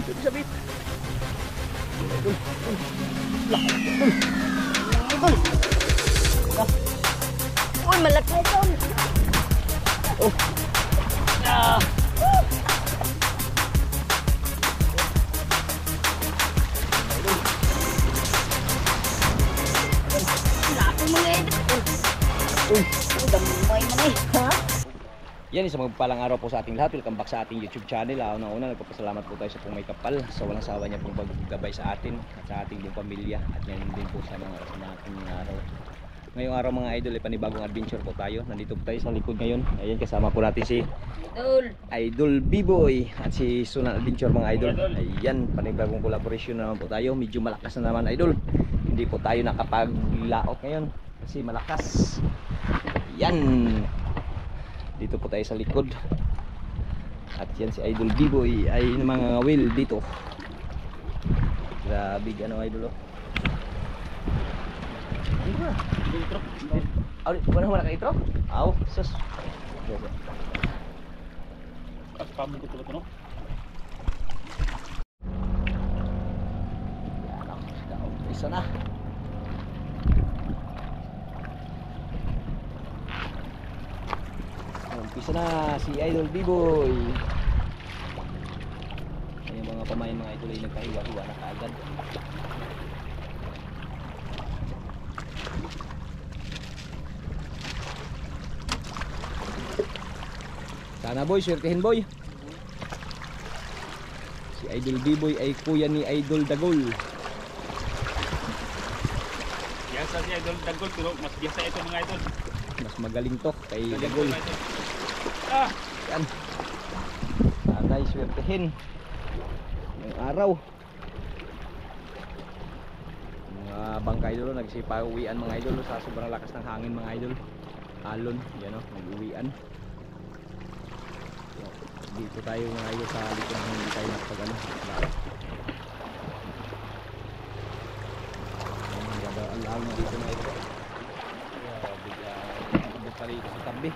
sabit. Uy, malaki ito. Oh. Ah. Laki mga ito. Uy. Damay man eh. Ha? Yan, isang magpalang araw po sa ating lahat. Welcome back sa ating YouTube channel. Una-una, nagpapasalamat po tayo sa pong may kapal, sa walang sawa niya pong paggabay sa atin at sa ating buong pamilya. At ngayon din po sa mga ating araw. Ngayong araw mga idol, ay panibagong adventure po tayo. Nandito po tayo sa likod ngayon. Ayan, kasama po natin si Idol B-Boy at si Sunan Adventure mga idol. Ayan, panibagong collaboration naman po tayo. Medyo malakas na naman idol. Hindi po tayo nakapaglaot ngayon kasi malakas. Ayan. Dito po tayo sa likod. At yan si Idol B-Boy ay mga wheel dito. Grabe ano idol oh. Ano ba? Intro. Wala mo naka-intro? Aw, sus. At pamong ko tulo no? Yan, isa na. Umpisa na si Idol B-Boy. Yung mga pamain mga idol ay nagkahiwa-hiwa na kaagad. Sana boy, swertehin boy. Si Idol B-Boy ay kuya ni Idol Dagol. Biasa si Idol Dagol pero mas biasa ito mga idol. Mas magaling to kay Dagol. Ah, Yan. Sana swertehin. Ngayong araw. Mga bangka idol nagsipa-uwian mga idol sa sobrang lakas ng hangin mga idol. Alon, yan o, nag-uwian. Dito tayo mga idol sa likod ng hindi tayo nakapag-ano. Ang na dito na ito. Bigla pa rito sa tabi.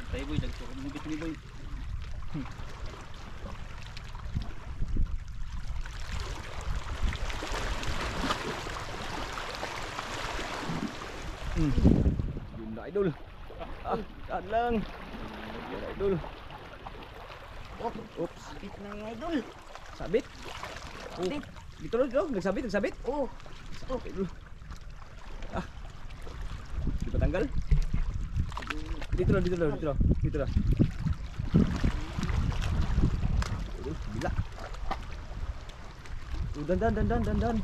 tayo boy, nagturun mo gito ni boy. Yun na idol. Saan lang. Yun na idol. Oops. Sabit na yung idol. Sabit. Sabit. Dito lang, nagsabit. Oh. Stop idol. Di ba tanggal? Dito lang. Idol, bila. Dandan.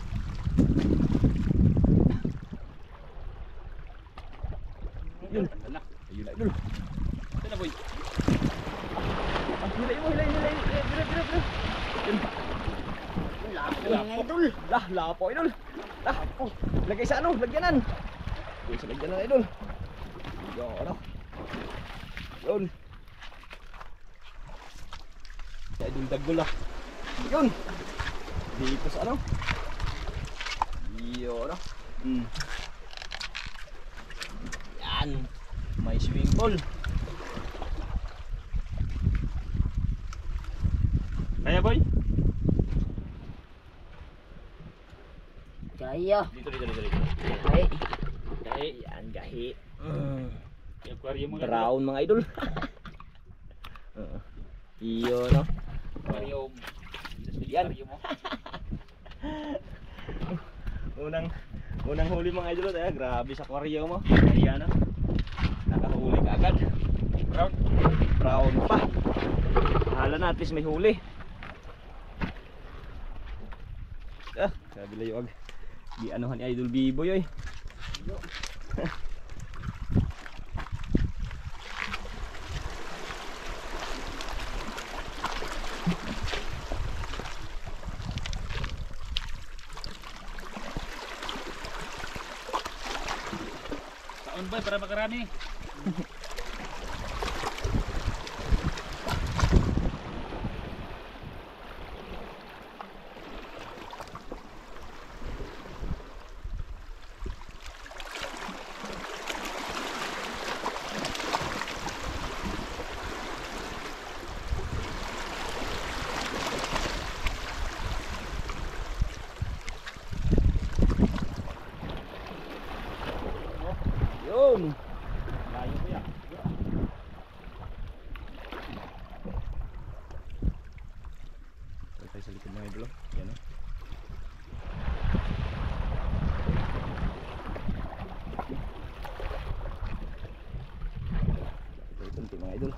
Yun. Ala, Ayun na idol. ito na boy. Hilay mo. Dire. Yun. Laki yung idol. Lapo idol. Lagay sa ano, lagyanan. Yun sa lagyanan idol. Yun. Si Idol Dagol Yun. Dito sa ano. Yun Yan. May swimming pool. Kaya boy? Kaya. Dito. Ay. Gahi. Yan, gahi. Yung aquarium mo. Brown mga idol. Yun Aquarium. Yan. Aquarium mo. Unang huli mga idol grabe sa aquarium mo. Ayan nakahuli ka agad. Brown pa. Hala na at least may huli. Sabi layuag. Di anuhan ni Idol B-Boy Ganun ba para makarami? Yun. Layo ko yan. Tayo sa likod mga idol. Yan o. Ito mga idol.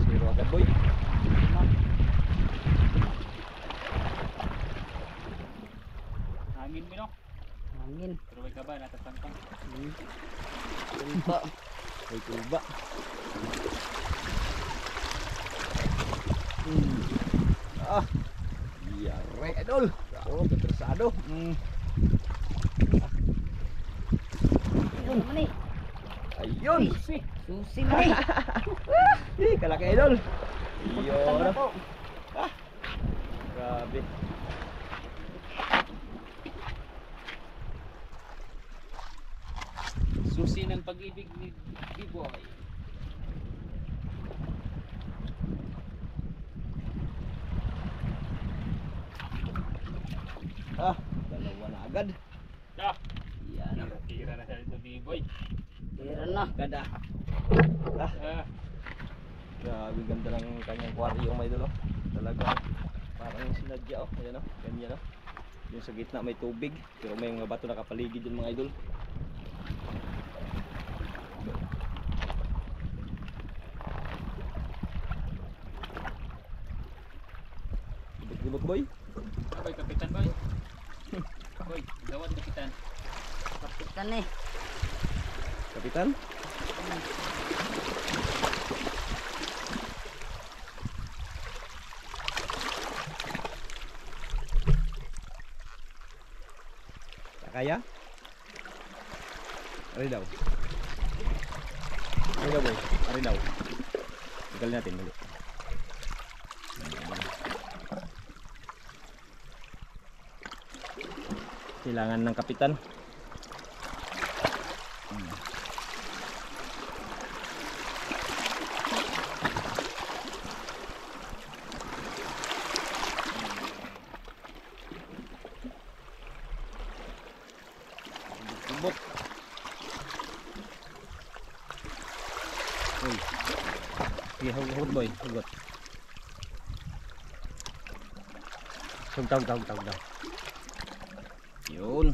Zero agad boy. Hangin mo no? Hangin. Pero may kaba, natatangkang. Tulpa. Ay tulba. Ah. Yare idol. Oh, bersado. Ayun naman eh. Ayun. Susi na eh. Kalaki idol. Pagkakal na Yun. to. Grabe. Susi ng pag-ibig ni B-Boy. Ah, dalawa na agad. Ah, Yan. tira na siya dito B-Boy. Tira na. Agad ah. Ah, Ah, grabe ganda ng kanyang aquarium mga idol. Oh. Talaga parang sinadya oh. Ayan oh. Ganyan oh. Yung sa gitna may tubig pero may mga bato nakapaligid yung mga idol. Gibot boy. aboy, kapitan boy. Boy, gawad kapitan. Kapitan eh. Kapitan. Tak kaya? Ari daw. Ari daw boy. Ari daw. Tinggal natin dulu. Kailangan ng kapitan. Ibot. Uy. Sige, hugot boy. Hugot. Tawag daw. Yun.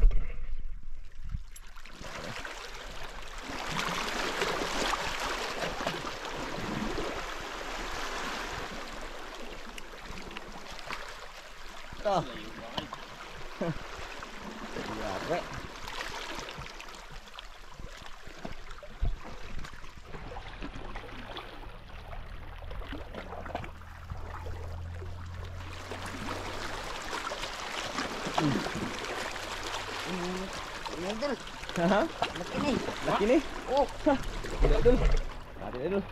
Ah, Layo ba kayo? yare. Idol. Haha, Laki na eh. laki ni. Oh. Tidak dul. Ada dul.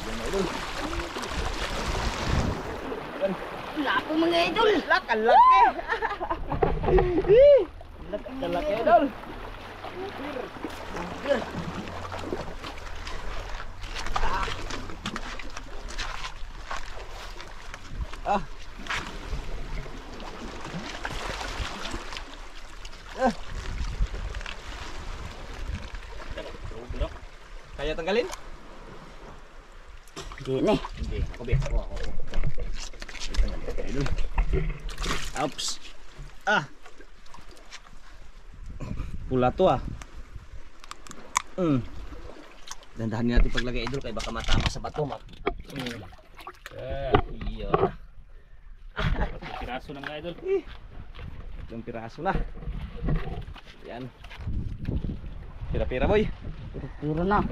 Yan na dul. Laki mga idol. Lakan laki. Laki mga Laki idol. dul. Idol. Ah. Bro, Kaya tanggalin? Hindi na eh. Hindi. Ako be. Ako. Tanggalin. Kaya dul. Oops. Ah. Pula to ah. Dandahan natin paglagay idol kay baka matama sa bato. Iya. piraso na mga idol. Itong piraso na. Yan. Pira-pira boy. Piro na.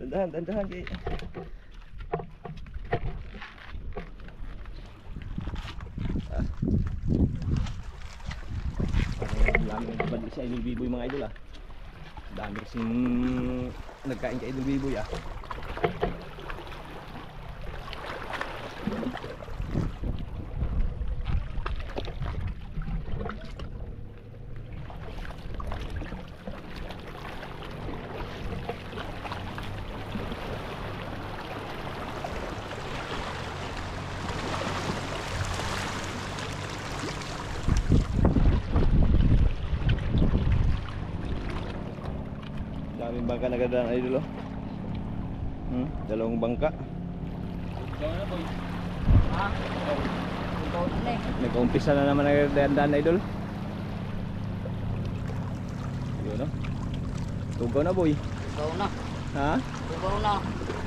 Dandahan, dandahan kay. Dami ng kabadli si Idol Biboy mga idol ah. Dami kasing nagkain kay Idol Biboy ah. Daming bangka nagadaan idol oh. Dalawang bangka. Ikaw na boy. Ha? Ikaw na eh. Nag-umpisa na naman nagadaan idol. Yun oh. Tugaw na boy. Ikaw na. Ha? Ikaw na.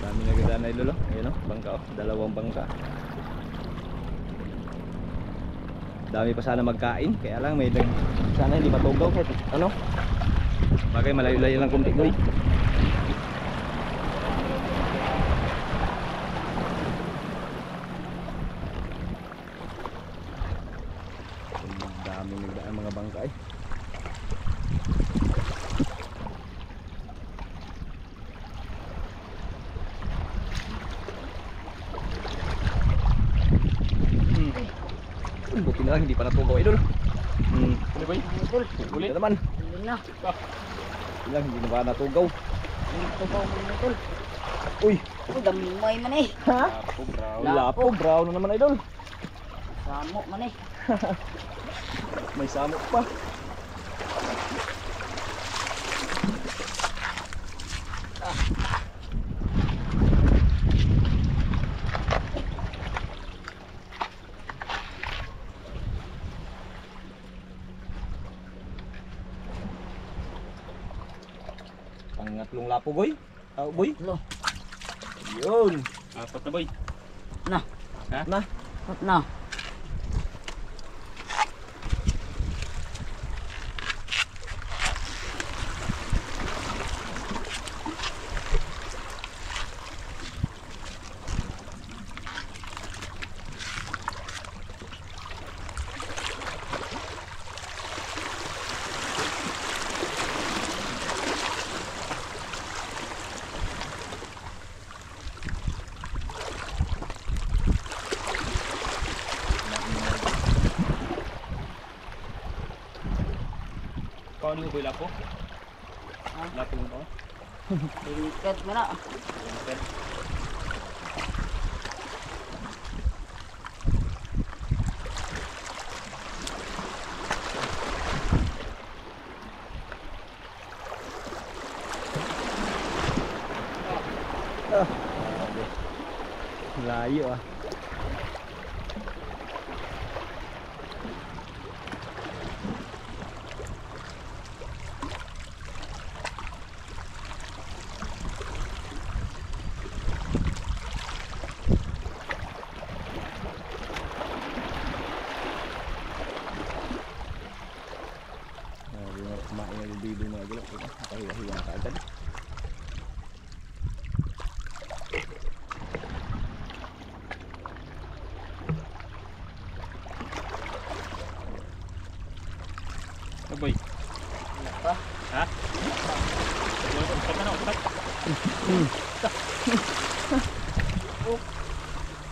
Daming nagadaan idol oh. Ayun oh, bangka oh, dalawang bangka. Dami pa sana magkain, kaya lang may sana hindi matugaw kahit ano. Bagay malayo-layo lang kumtik boy. Daming nagdaan mga bangka eh. Buti na lang hindi pa natugaw idol. Ano boy? Idol. Ulit naman. Hindi na. Buti lang hindi na pa natugaw. Ito ba mo idol? Uy, Uy, damay man eh. ha? Apo brown. Lapo, brown na naman idol. Samok man eh. May samok pa. Pangatlong lapo boy. Tao boy. Lo. Yun. Apat na boy. Na. Ha? Na. Pat na. Kau ni boy lapo. Ha? Lapo mo ko. Tingkat mo na. Layo ah. Kumain ng bibo mga gulok. Nakahiwa-hiwa ka agad. Oh boy. Wala pa. Ha? Upat na, upat.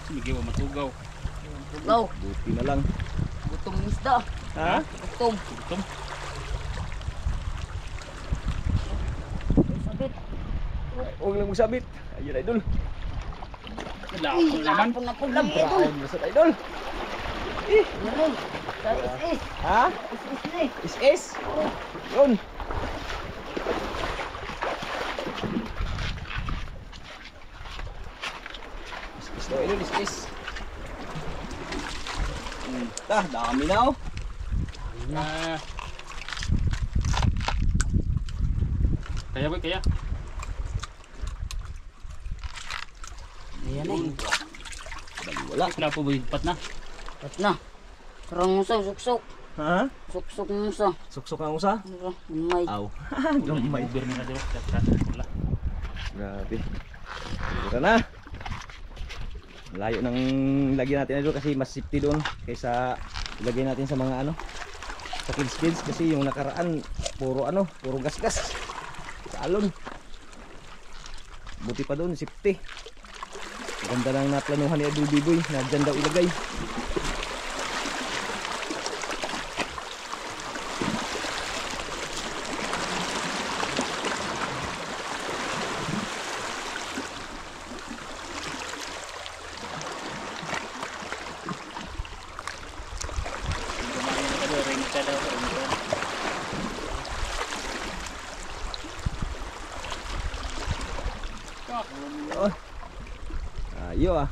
Sige, wa matugaw. Tugaw. Buti na lang. Gutom isda. Ha? Gutom. Gutom. Sabit. Huwag lang magsabit. Ayun idol. Lapo naman. Lapon na po lang idol. Brown masad idol. Yan eh. Sa is-is. Ha? Is-is na eh. Is. Yun. Is daw idol, is. Dami na oh. Ah. Kaya boy, kaya. Yan eh. Wala. Lapo boy, upat na. Pat na. Karang musaw, suksok. Ha? Suksok mo sa. Suksok ang usa? May. Aw. Gamay. May na dito. Wala. Grabe. Dito na. Layo ng lagyan natin idol kasi mas safety doon kaysa ilagay natin sa mga ano sa kids kasi yung nakaraan puro gasgas sa alon. Buti pa doon safety. Ganda nang naplanuhan ni Idol Biboy na dyan daw ilagay. Oh. Ayo ah.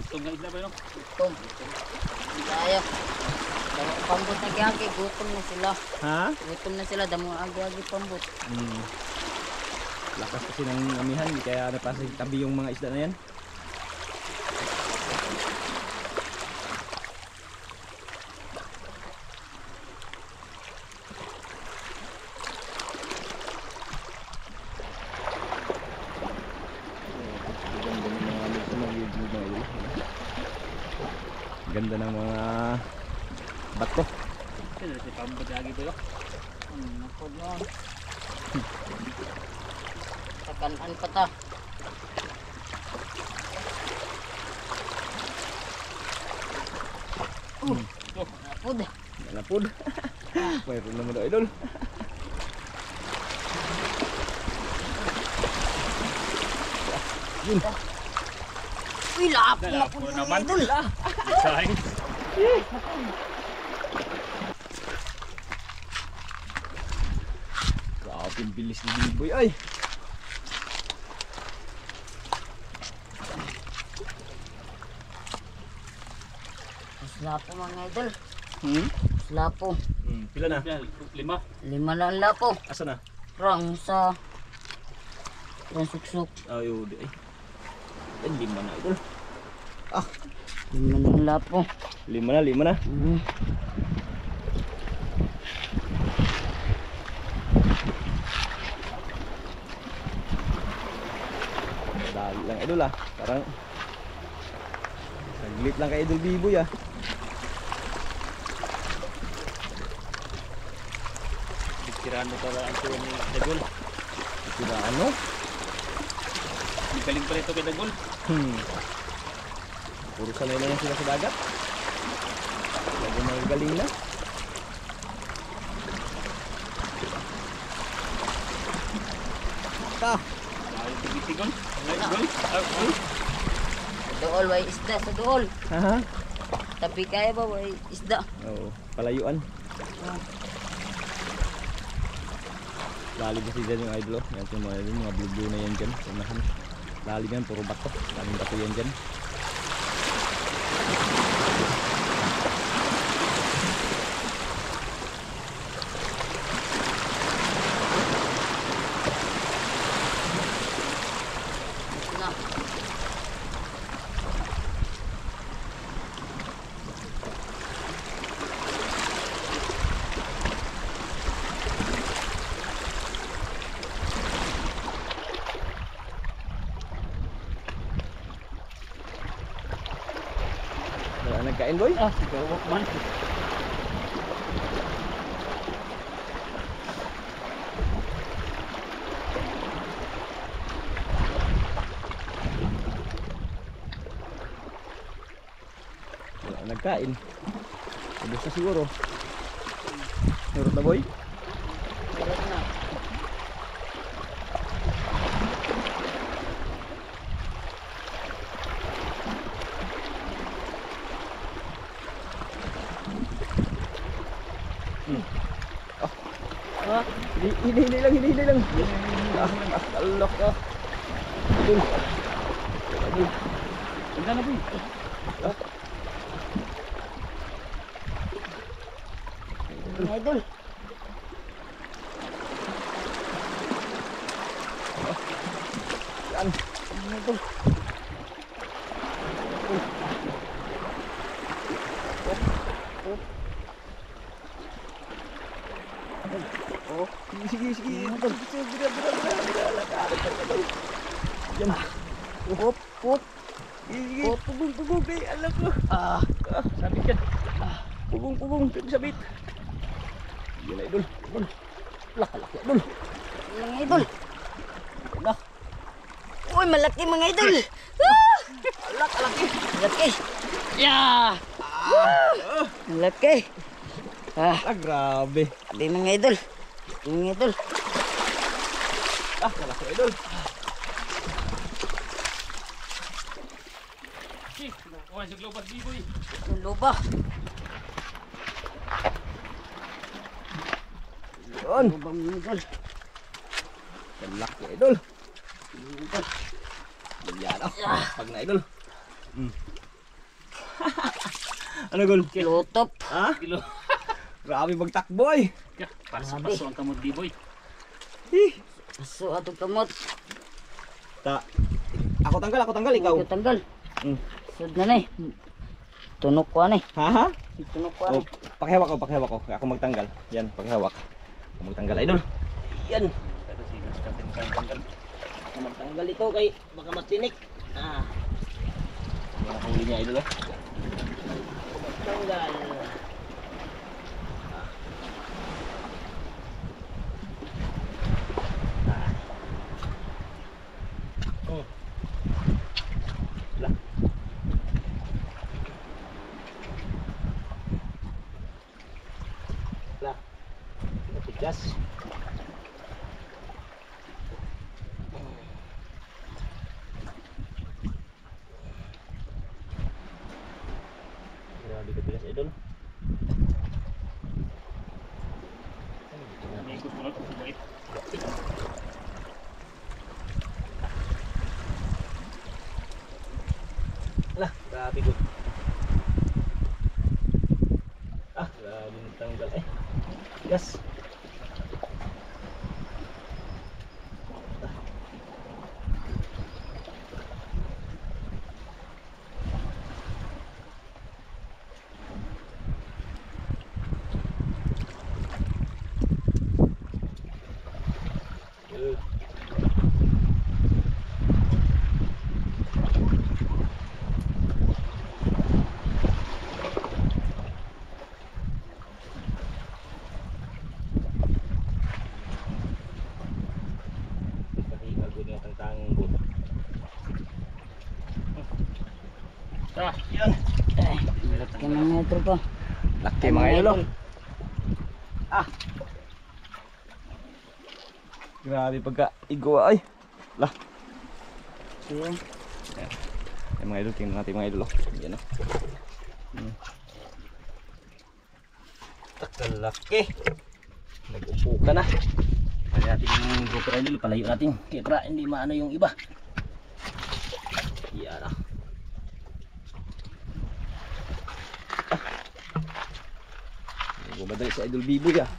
Gutom nga isla ba yun? Gutom. Kaya. Pambot na gyagi, gutom na sila. Ha? Gutom na sila, damo agi-agi pambot. Lakas kasi ng amihan, di kaya napasa tabi yung mga isda na yan. Ganda ng mga bato. Sino si pambot lagi ba yun? Ako yun. Kanan pa ta. Napod. Napod. Mayroon naman daw idol. Yun. Uy, lapo na Lapo po naman. idol. Sayang. Grabe ang bilis ni Biboy ay. Lapo mga idol. Hmm? Lapo. Pila na? 5. 5 lang lapo. Asa na? Rang sa rang suksok. Ayo di ay. Yan 5 na idol. Ah, 5 lang lapo. 5 na. Dali lang idol ah. Parang saglit lang kay Idol Biboy ah. Tirano pala ang tuwa ni Dagol. Sila ano? Galing pala ito kay Dagol. Puro sanay na yan sila sa dagat. Lagi magaling na. Pa! Ayaw tigol. Gol. Gol. Dool way isda sa dool. Haha. Tapi kaya ba way isda? Oo, palayuan. Lalig kasi dyan yung idol. Yan yung mga blue na yan dyan. Lalig yan, puro bato. Daming bato yan dyan. Na. Wala nagkain boy? Gawak man. Wala nagkain. Ubus na siguro. Nurot na boy? Meron na. Hinihintay lang. Alok ka. Idol. Ganda na boy. Mga idol. Yan. Mga idol. Oh, sige, sige. Yan. Hop, hop. Sige. Hop, pugong, pugong. Ay, alam ko. Sabit yan. Pugong. Sabit. Yan na, idol. Laki, idol. Mga idol. Na. Uy, malaki mga idol. Laki. Malaki. Yeah. Malaki. Grabe. Di mga idol. Mga idol. Malaki, idol. Kuha sa global biboy. Tulo ba? Yun. Tulo ba mga idol? Laki, idol. Mga idol. Yan, pag na, idol. Ano, gol? Lutop. Ha? Kilo. Grabe magtakboy. Paso ang kamot biboy. Aso atong kamot. Ako tanggal, ikaw. Ikaw tanggal. Mm. Sud na ni. Tunok ko ani. Ha? Tunok ko Oh, ani. pakihawak ko. Ako magtanggal. Yan, pakihawak. Ako magtanggal, idol. Yan. Pero si Captain tanggal. Ako magtanggal ito kay baka matinik. Yan ang huli niya, idol. Magtanggal. Oh. Lah. Lah. Tigas. Grabe katigas, idol. May ikot mo na ito. Bait. Lah, grabe ko. Grabe tanggal eh. Yes. Yan. Malaki mga idol pa. Laki mga idol. Grabe pagka igwa ay. Lah. Yan. Yan mga idol, tingnan natin mga idol. Yan oh. Takalaki. Nag-upo ka na. Kaya natin yung grouper idol, palayo natin. Kaya para hindi maano yung iba. Yan ah. Bumadali sa idol biboy ah.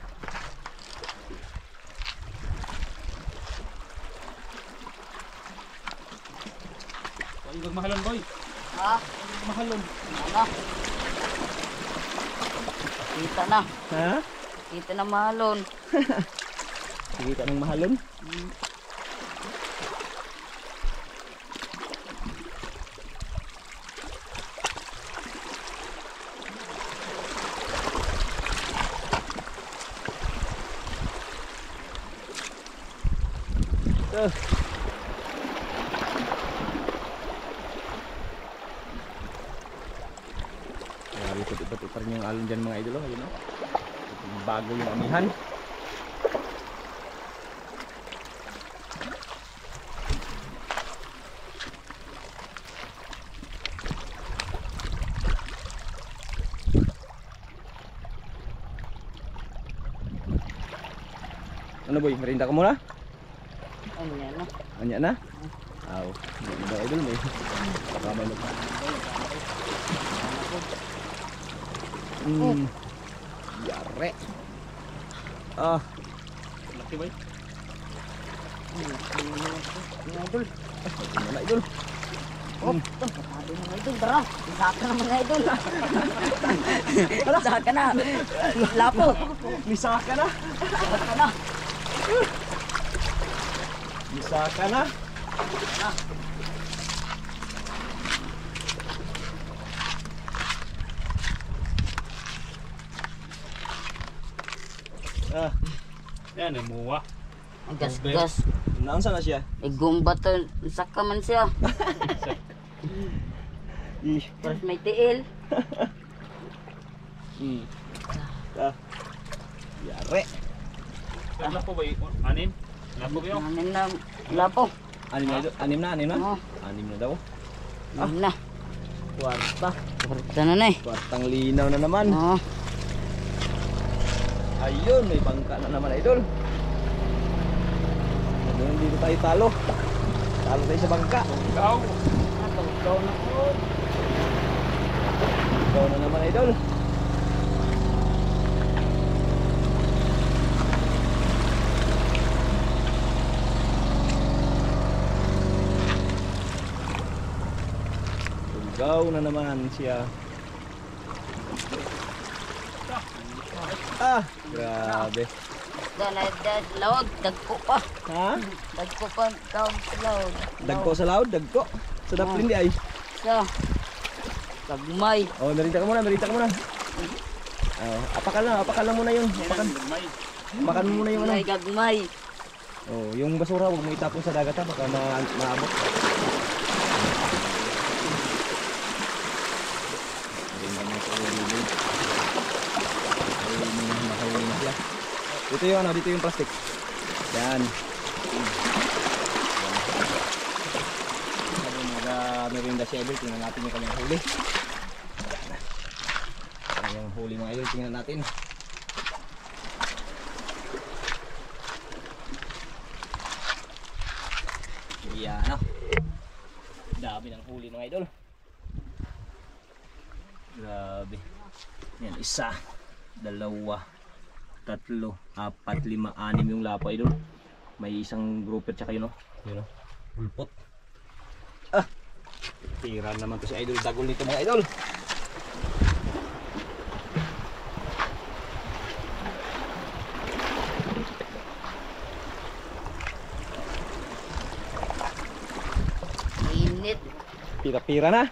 Huwag mahalon boy. Ha? Mahalon. Ano? Kita na. Ha? Kita na mahalon. Sige ka ng mahalon. Grabe, puti-puti pa rin yung alon dyan mga idol. Ayun, oh. Bago yung amihan. Ano boy, merinda ka muna? Ano yan na? Anya na? Aw, hindi ba idol may. Baka may Yare. Ah, Laki ba? Mga idol. ano na idol? Oh, sabi mga idol, tara. Isaka na mga idol. Isaka na. Lapo. Misaka na. Isaka na. Misaka na. Ah, Yan, namuwa. Ang gas-gas. naunsa na siya? Igumba to. Isaka man siya. Ih. Tapos may tiil. Ah. Yare. Lapo ba yun? Anin? Lapo ba yun? Anim na lapo. Anim na idol? Anim na? Oo. Anim na daw. Anim na. Kwarta. Kwarta na na eh. Kwartang linaw na naman. Oo. Ayun, may bangka na naman idol. Ngayon dito tayo talo. Talo tayo sa bangka. Ikaw! Ikaw na po. Ikaw na naman idol. Ikaw na naman siya. Ah, grabe. Laod. Dagko pa. Ha? Dagko pa. Laod. Dagko sa laod, dagko. Sa daplin di ay. Sa. Tagmay. Oh, merita ka muna, merita ka muna. Oh, apakan lang muna yun. Apakan. May. Apakan mo muna yung ano. May gagmay. Oh, yung basura huwag mo itapon sa dagat ha, baka maabot. Dito yung ano, dito yung plastic. Yan. Sabi nag-merinda si Idol, tingnan natin yung kanyang huli. Yung huli mga idol, tingnan natin. Yan o. Dami ng huli mga idol. Grabe. Yan, isa, dalawa, tatlo, apat, lima, anim yung lapa idol. May isang grouper tsaka yun o. Yun o. Pulpot. Ah! Tira naman to si idol. Dagol nito mga idol. Init. Pira-pira na.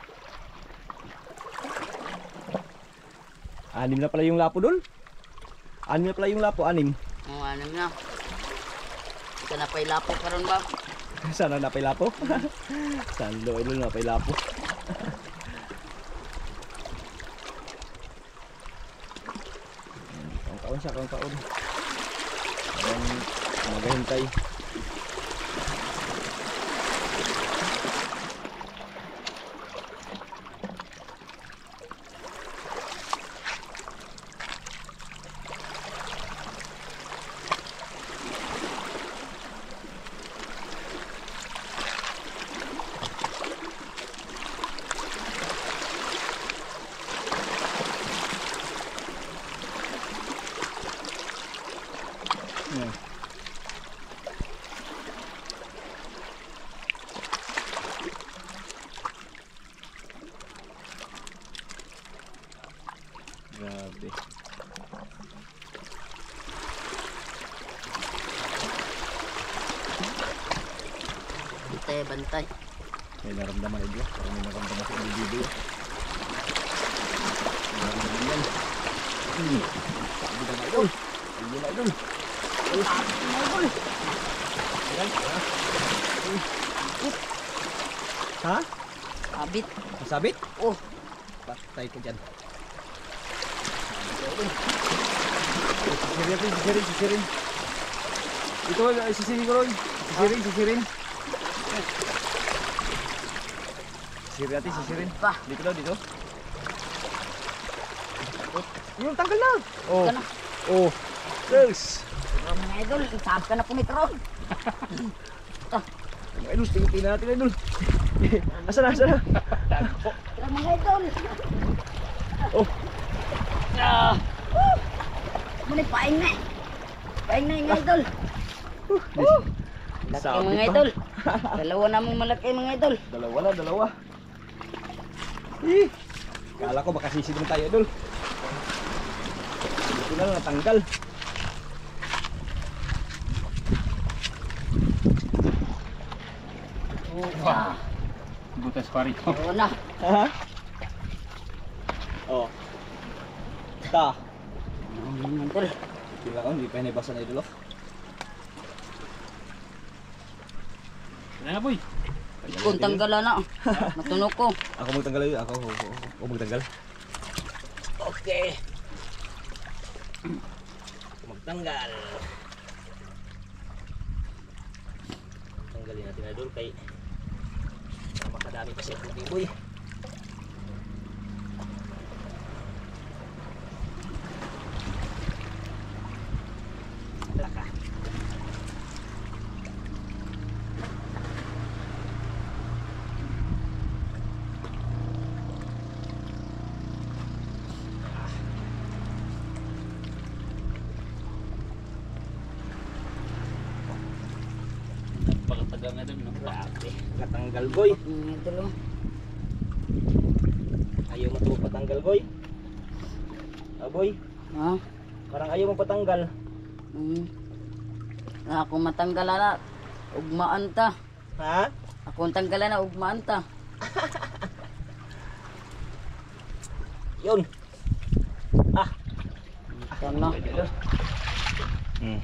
Anim na pala yung lapo dol. Anim na pala yung lapo, anim. Ang ano na. Ika na pa'y lapo karon ba? Sana napay lapo. Sando idol napay lapo. Kaon siya, kaon. Ang maghintay. Yeah. Grabe. Bantay. May naramdaman idol. Parang may naramdaman sa video. Naramdaman yan. Sabi na idol. Sabi na idol. Ha? Abit. Masabit? Oh. Patay ko dyan. Sisirin. Ito, sisirin ko rin. Sisirin. Sisirin natin, sisirin. Pa. Dito daw, dito. Yung tanggal na. Oh. Ka na. Oh. Yes. Mga idol, isab ka na po ni Tron. Mga idol, tingin natin idol. Asa na? Tara mga idol. Oh. Muna paing na. Paing na yung idol. Laki Sabi mga pa. idol. Dalawa namang malaki mga idol. Dalawa na, dalawa. Eh, kala ko baka sisid mo tayo, idol. Ito na lang natanggal. Ah, Butas pa rin. dalawa na. Ha? Oh. Ta. Mga idol. Kila ko, hindi pa hinibasa na idol. Ano na boy? Kung tanggalan na. Matunog ko. Ako magtanggal yun. Ako magtanggal. Okay. Magtanggal. Tanggalin natin idol kay makadami pa siya puti boy. Laka. Pagkatagal na dun, no? Grabe. Natanggal boy. Mga idol. Oh. Ayaw mo ito patanggal boy. Ah boy. Ha? Parang ayaw mo patanggal. Ako matanggalan na. Ugmaan ta. Ha? Ako ang tanggalan na. Ugmaan ta. Yun. Ah. Yan na. Hmm.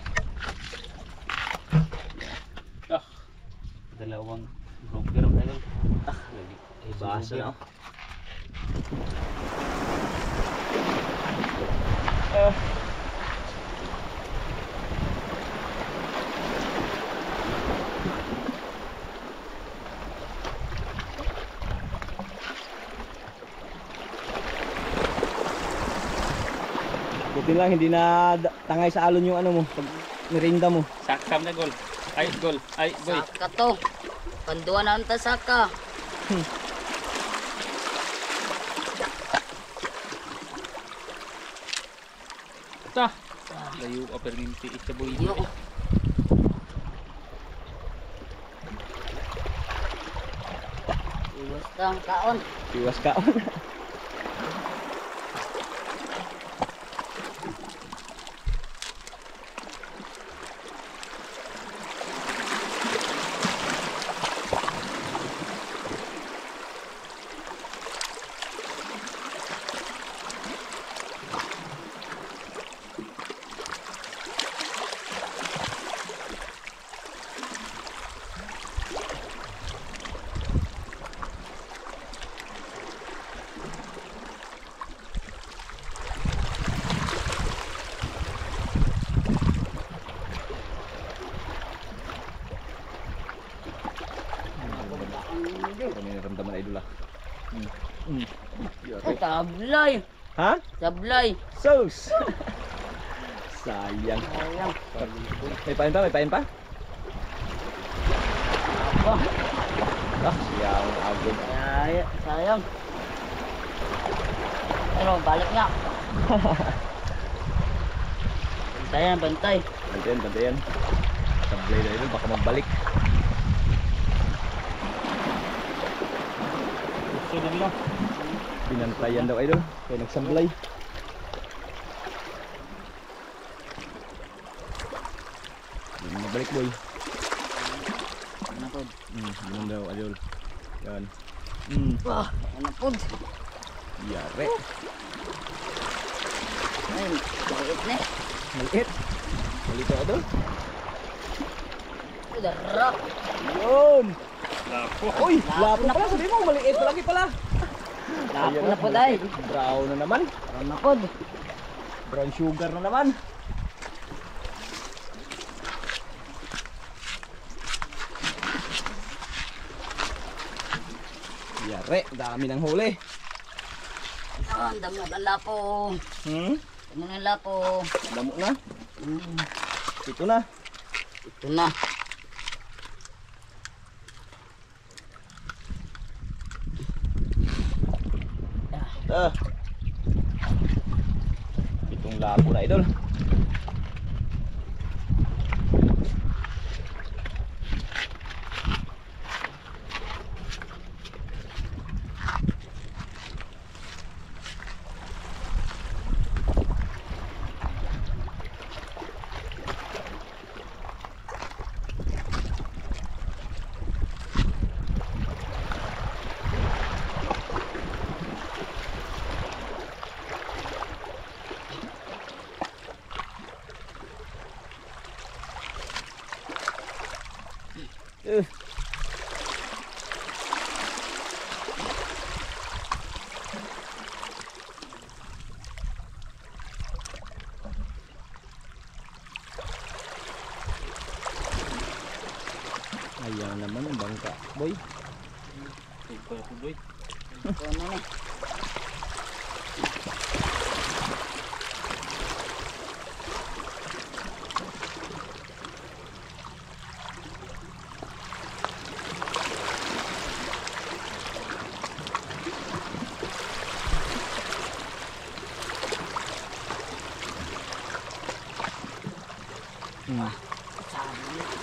Dalawang broker na dun. Ay basa na. Buti lang hindi na tangay sa alon yung ano mo pag merinda mo. Saksam na gol. Ay, gol. Ay, boy. Saka to. Panduan na ang tasaka. Ta. Layo ka perminti isa boy. Yo. Iwas lang kaon. Iwas ka. Kami naramdaman na idol ah. Ay, tablay. Ha? Tablay. Sauce! Sayang. Sayang. May pain pa? May pain pa? Wah, Ah, siyang agod. sayang. Pero balik nga. Bantayan, bantay. Bantayan, bantayan. Sablay na idol, baka magbalik. Gusto na nila. Binantayan daw idol, kaya nagsamblay. Hindi mabalik boy. Ano po? Ganun daw idol. Yan. Wah, ano po? Yare. Ay, bait na. Maliit. Maliit daw idol. Ay, darak. Yun! Lapo. Uy! Lapo pala, sabi mo, maliit lagi pala. Lapo Ayan na po dahil. Brown na naman. Ano po? Brown sugar na naman. Yare, dami ng huli. Ah, ang dami ng lapo. Dami ng lapo. Damo na. Hmm, Ito na. ito na. Ah. lapo na idol. Ayan naman ang bangka, boy. Ito boy. Ito na ni.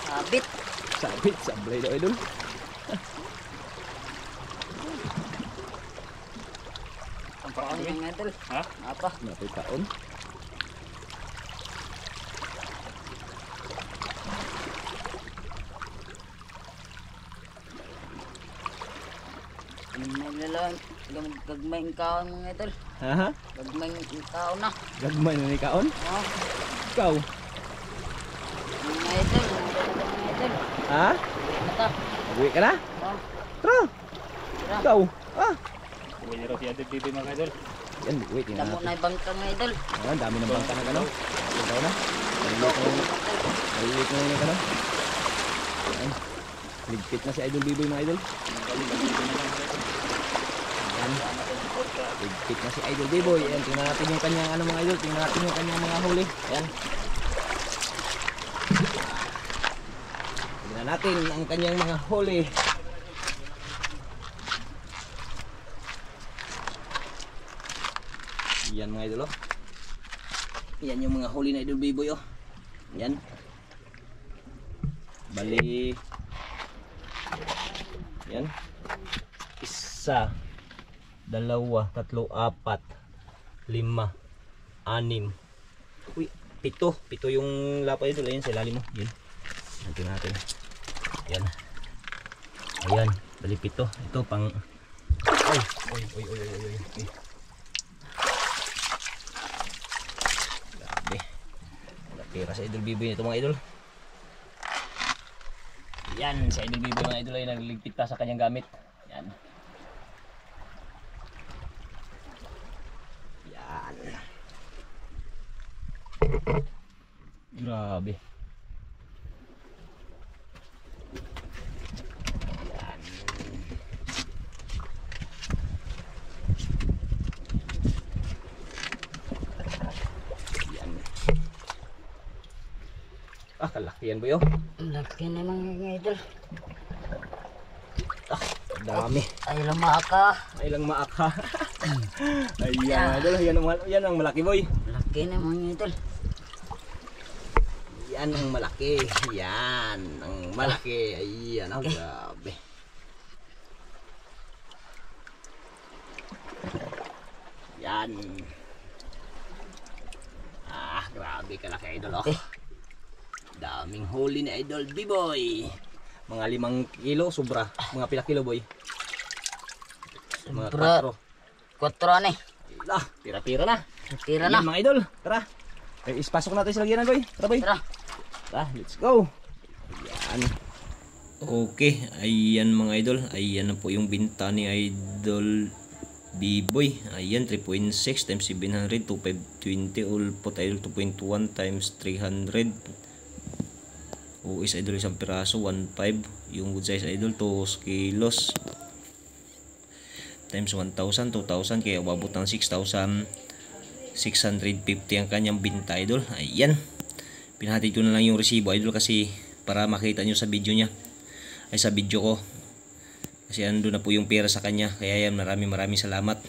Sabit. Sabit, sablay daw idol. Ang Paon paano ng idol. Ha? Apa? Napay taon. Nilalang gagmayng kaon mga idol. Ha? Gagmayng kaon na. Gagmay na ni kaon. Oh, Ikaw. mga idol. Mga idol. Ha? Mata. Uwi ka na? Oh, Tara. tira. Ikaw. Ah. Uwi niyo raw si Adel TV mga idol. Yan, wait. Tingnan Damo natin. na ibang mga idol. Ayan, dami ng bangka na gano'n. Ikaw na. Malilit na yun. Malilit na yun gano'n. Ayan. Ligpit na si Idol Biboy mga idol. Ayan. Ligpit na si Idol Biboy. Ayan, tingnan natin yung kanyang ano mga idol. Tingnan natin yung kanyang mga huli. Ayan. Tingnan natin ang kanyang mga huli. Yan mga idol oh. Yan yung mga huli na Idol Biboy oh. Yan. Bali. Yan. Isa, dalawa, tatlo, apat, lima, anim. Uy, pito. Pito yung lapay idol. Ayan sa ilalim mo. Yan. Natin natin. Yan. Ayan. Bali pito. Ito pang. Ay. Uy. Uy. Pera sa Idol Biboy nito mga idol. Yan, sa Idol Biboy mga idol ay nagligpit pa sa kanyang gamit. Yan. Yan. Grabe. Yan. Yan. Ah, kalaki yan boy oh. Laki na mga idol. Ah, dami. Ay lumaka. Ay lang maaka. Ayan, idol, yan ang malaki boy. Laki na mga idol. Yan ang malaki. Yan ang malaki. Ayan, oh, grabe. Yan. Ah, grabe kalaki idol oh. Daming huli ni Idol Biboy. Mga 5 kilo, sobra. Mga pila kilo boy? Mga Sobra. 4. 4 ni. Ah, tira-tira na. Tira Ayan, na. mga idol. Tara. Ispasok natin sa lagyanan boy. Tara boy. Tira. Tara, let's go. Ayan. Okay, ayan mga idol. Ayan na po yung binta ni Idol Biboy. Ayan, 3.6 times 700, 2,520. All po tayo 2.1 times 300. O is idol isang piraso, 1.5. Yung good size idol, 2 kilos. Times 1,000, 2,000. Kaya umabot ng 6,650 ang kanyang binta idol. Ayan. Pinahati ko na lang yung resibo idol kasi para makita nyo sa video niya. Ay sa video ko. Kasi ando na po yung pera sa kanya. Kaya yan, maraming salamat.